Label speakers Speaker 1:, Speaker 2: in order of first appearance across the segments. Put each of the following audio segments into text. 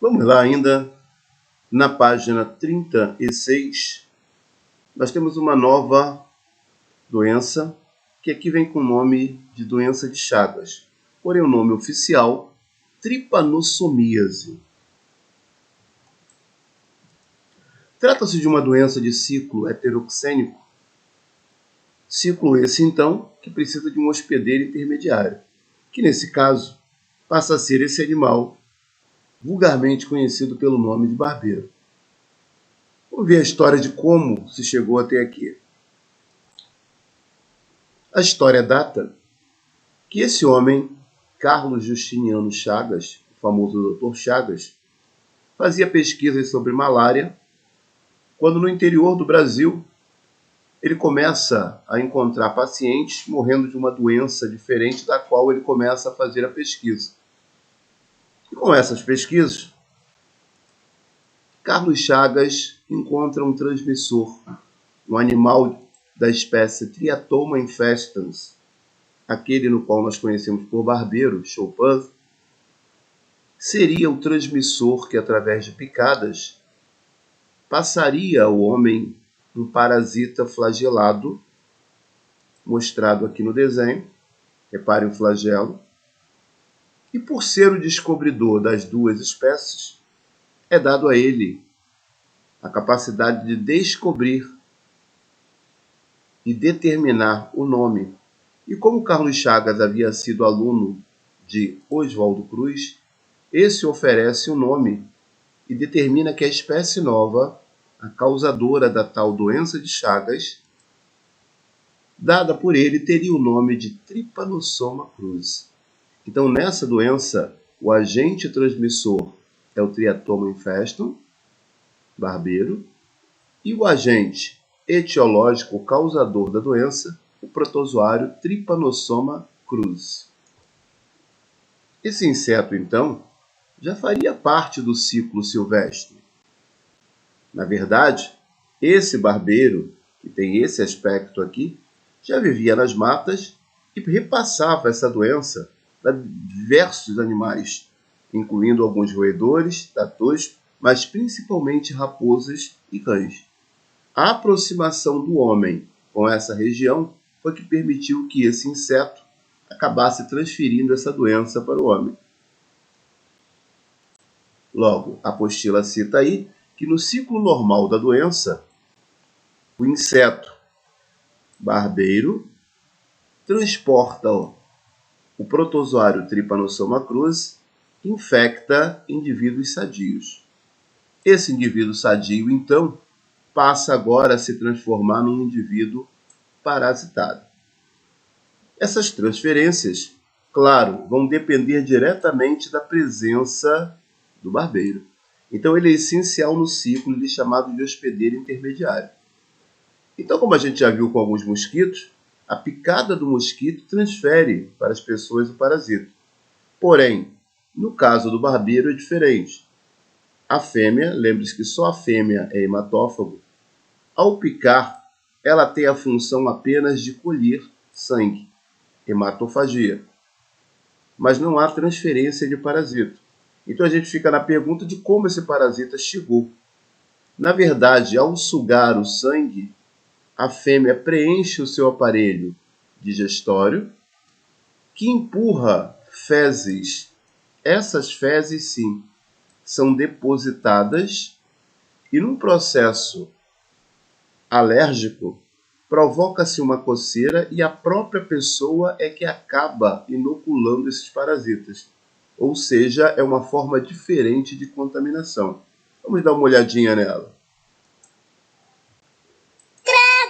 Speaker 1: Vamos lá ainda, na página 36, nós temos uma nova doença, que aqui vem com o nome de doença de Chagas. Porém, o nome oficial, tripanossomíase. Trata-se de uma doença de ciclo heteroxênico. Ciclo esse, então, que precisa de um hospedeiro intermediário, que nesse caso passa a ser esse animal, vulgarmente conhecido pelo nome de barbeiro. Vamos ver a história de como se chegou até aqui. A história data que esse homem, Carlos Justiniano Chagas, o famoso Dr. Chagas, fazia pesquisas sobre malária, quando no interior do Brasil ele começa a encontrar pacientes morrendo de uma doença diferente da qual ele começa a fazer a pesquisa. E com essas pesquisas, Carlos Chagas encontra um transmissor, um animal da espécie Triatoma infestans, aquele no qual nós conhecemos por barbeiro, chimpanzé, seria o transmissor que, através de picadas, passaria ao homem um parasita flagelado, mostrado aqui no desenho, repare o flagelo, e por ser o descobridor das duas espécies, é dado a ele a capacidade de descobrir e determinar o nome. E como Carlos Chagas havia sido aluno de Oswaldo Cruz, esse oferece o nome e determina que a espécie nova, a causadora da tal doença de Chagas, dada por ele, teria o nome de Trypanosoma cruzi. Então, nessa doença, o agente transmissor é o Triatoma infestum, barbeiro, e o agente etiológico, o causador da doença, o protozoário Trypanosoma cruzi. Esse inseto, então, já faria parte do ciclo silvestre. Na verdade, esse barbeiro, que tem esse aspecto aqui, já vivia nas matas e repassava essa doença para diversos animais, incluindo alguns roedores, tatus, mas principalmente raposas e cães. A aproximação do homem com essa região foi que permitiu que esse inseto acabasse transferindo essa doença para o homem. Logo, a apostila cita aí que no ciclo normal da doença, o inseto barbeiro transporta o protozoário Trypanosoma cruzi, que infecta indivíduos sadios. Esse indivíduo sadio, então, passa agora a se transformar num indivíduo parasitado. Essas transferências, claro, vão depender diretamente da presença do barbeiro. Então, ele é essencial no ciclo, ele é chamado de hospedeiro intermediário. Então, como a gente já viu com alguns mosquitos, a picada do mosquito transfere para as pessoas o parasita. Porém, no caso do barbeiro é diferente. A fêmea, lembre-se que só a fêmea é hematófago, ao picar, ela tem a função apenas de colher sangue, hematofagia. Mas não há transferência de parasita. Então a gente fica na pergunta de como esse parasita chegou. Na verdade, ao sugar o sangue, a fêmea preenche o seu aparelho digestório, que empurra fezes. Essas fezes, sim, são depositadas e num processo alérgico provoca-se uma coceira e a própria pessoa é que acaba inoculando esses parasitas. Ou seja, é uma forma diferente de contaminação. Vamos dar uma olhadinha nela.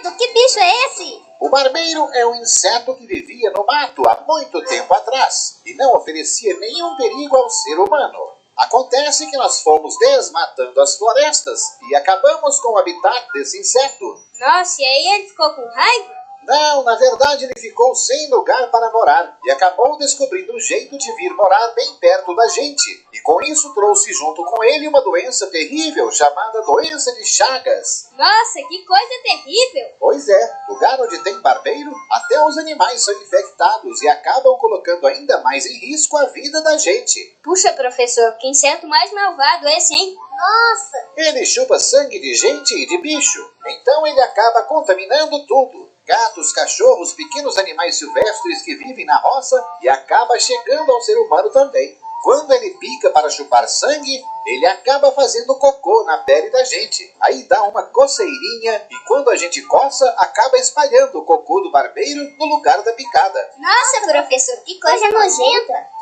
Speaker 2: Credo, que bicho é esse?
Speaker 3: O barbeiro é um inseto que vivia no mato há muito tempo atrás e não oferecia nenhum perigo ao ser humano. Acontece que nós fomos desmatando as florestas e acabamos com o habitat desse inseto.
Speaker 2: Nossa, e aí ele ficou com raiva?
Speaker 3: Não, na verdade ele ficou sem lugar para morar e acabou descobrindo um jeito de vir morar bem perto da gente. E com isso trouxe junto com ele uma doença terrível chamada doença de Chagas.
Speaker 2: Nossa, que coisa terrível!
Speaker 3: Pois é, lugar onde tem barbeiro, até os animais são infectados e acabam colocando ainda mais em risco a vida da gente.
Speaker 2: Puxa, professor, que inseto mais malvado esse, hein? Nossa!
Speaker 3: Ele chupa sangue de gente e de bicho, então ele acaba contaminando tudo. Gatos, cachorros, pequenos animais silvestres que vivem na roça e acaba chegando ao ser humano também. Quando ele pica para chupar sangue, ele acaba fazendo cocô na pele da gente. Aí dá uma coceirinha e quando a gente coça, acaba espalhando o cocô do barbeiro no lugar da picada.
Speaker 2: Nossa, professor, que coisa nojenta!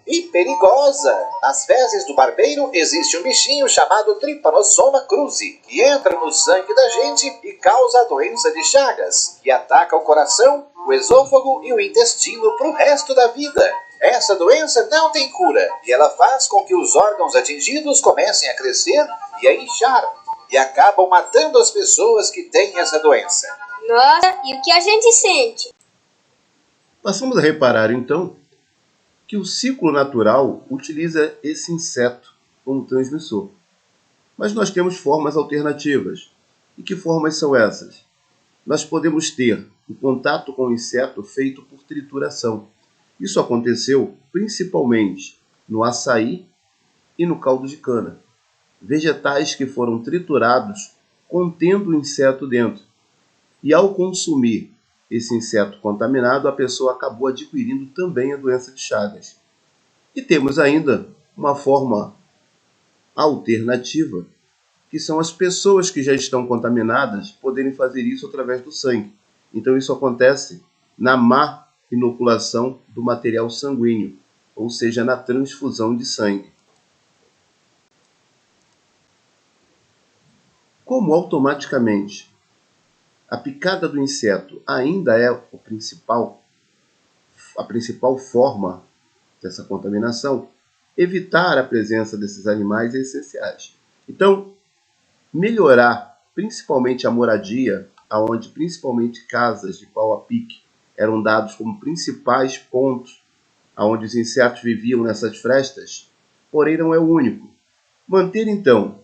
Speaker 3: E perigosa. Nas fezes do barbeiro existe um bichinho chamado Trypanosoma cruzi, que entra no sangue da gente e causa a doença de Chagas, que ataca o coração, o esôfago e o intestino para o resto da vida. Essa doença não tem cura e ela faz com que os órgãos atingidos comecem a crescer e a inchar e acabam matando as pessoas que têm essa doença.
Speaker 2: Nossa, e o que a gente sente?
Speaker 1: Passamos a reparar, então, que o ciclo natural utiliza esse inseto como transmissor. Mas nós temos formas alternativas. E que formas são essas? Nós podemos ter o contato com o inseto feito por trituração. Isso aconteceu principalmente no açaí e no caldo de cana. Vegetais que foram triturados contendo o inseto dentro. E ao consumir esse inseto contaminado, a pessoa acabou adquirindo também a doença de Chagas. E temos ainda uma forma alternativa, que são as pessoas que já estão contaminadas poderem fazer isso através do sangue. Então isso acontece na má inoculação do material sanguíneo, ou seja, na transfusão de sangue. Como automaticamente a picada do inseto ainda é a principal forma dessa contaminação, evitar a presença desses animais é essenciais. Então, melhorar principalmente a moradia, onde principalmente casas de pau a pique eram dados como principais pontos onde os insetos viviam nessas frestas, porém não é o único. Manter então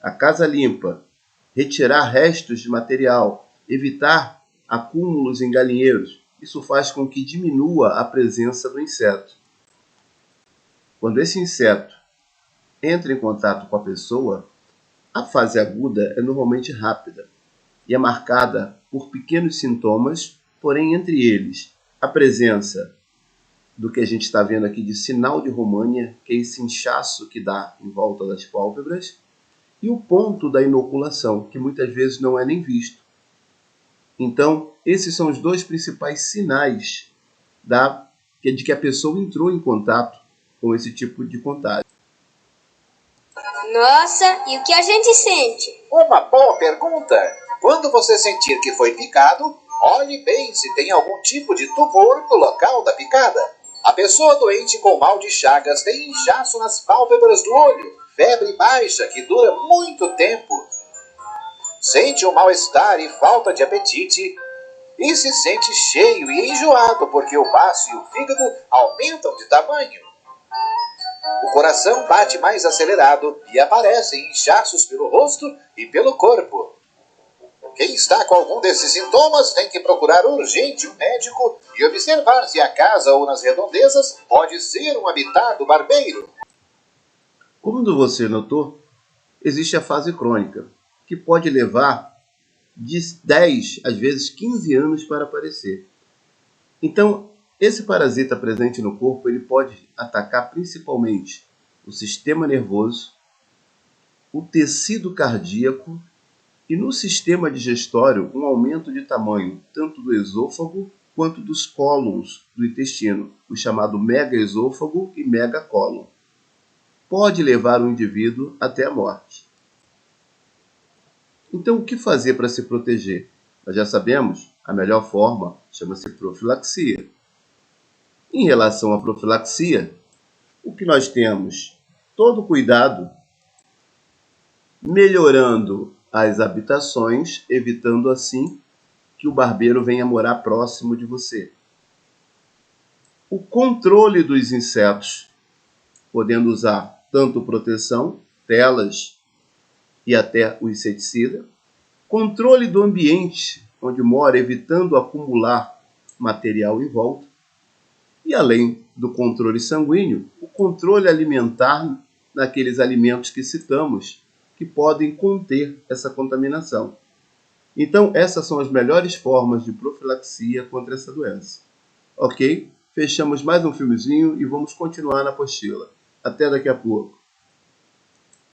Speaker 1: a casa limpa, retirar restos de material, evitar acúmulos em galinheiros, isso faz com que diminua a presença do inseto. Quando esse inseto entra em contato com a pessoa, a fase aguda é normalmente rápida e é marcada por pequenos sintomas, porém entre eles a presença do que a gente está vendo aqui de sinal de România, que é esse inchaço que dá em volta das pálpebras, e o ponto da inoculação, que muitas vezes não é nem visto. Então, esses são os dois principais sinais de que a pessoa entrou em contato com esse tipo de contágio.
Speaker 2: Nossa, e o que a gente sente?
Speaker 3: Uma boa pergunta. Quando você sentir que foi picado, olhe bem se tem algum tipo de tumor no local da picada. A pessoa doente com mal de Chagas tem inchaço nas pálpebras do olho, febre baixa que dura muito tempo, sente um mal-estar e falta de apetite e se sente cheio e enjoado porque o baço e o fígado aumentam de tamanho. O coração bate mais acelerado e aparecem inchaços pelo rosto e pelo corpo. Quem está com algum desses sintomas tem que procurar urgente um médico e observar se a casa ou nas redondezas pode ser um habitat do barbeiro.
Speaker 1: Como você notou, existe a fase crônica, que pode levar de 10, às vezes 15 anos para aparecer. Então, esse parasita presente no corpo ele pode atacar principalmente o sistema nervoso, o tecido cardíaco e no sistema digestório um aumento de tamanho tanto do esôfago quanto dos cólons do intestino, o chamado megaesôfago e megacólon. Pode levar o indivíduo até a morte. Então, o que fazer para se proteger? Nós já sabemos, a melhor forma chama-se profilaxia. Em relação à profilaxia, o que nós temos? Todo cuidado, melhorando as habitações, evitando assim que o barbeiro venha morar próximo de você. O controle dos insetos, podendo usar tanto proteção, telas e até o inseticida. Controle do ambiente onde mora, evitando acumular material em volta. E além do controle sanguíneo, o controle alimentar naqueles alimentos que citamos, que podem conter essa contaminação. Então, essas são as melhores formas de profilaxia contra essa doença. Ok? Fechamos mais um filmezinho e vamos continuar na apostila. Até daqui a pouco.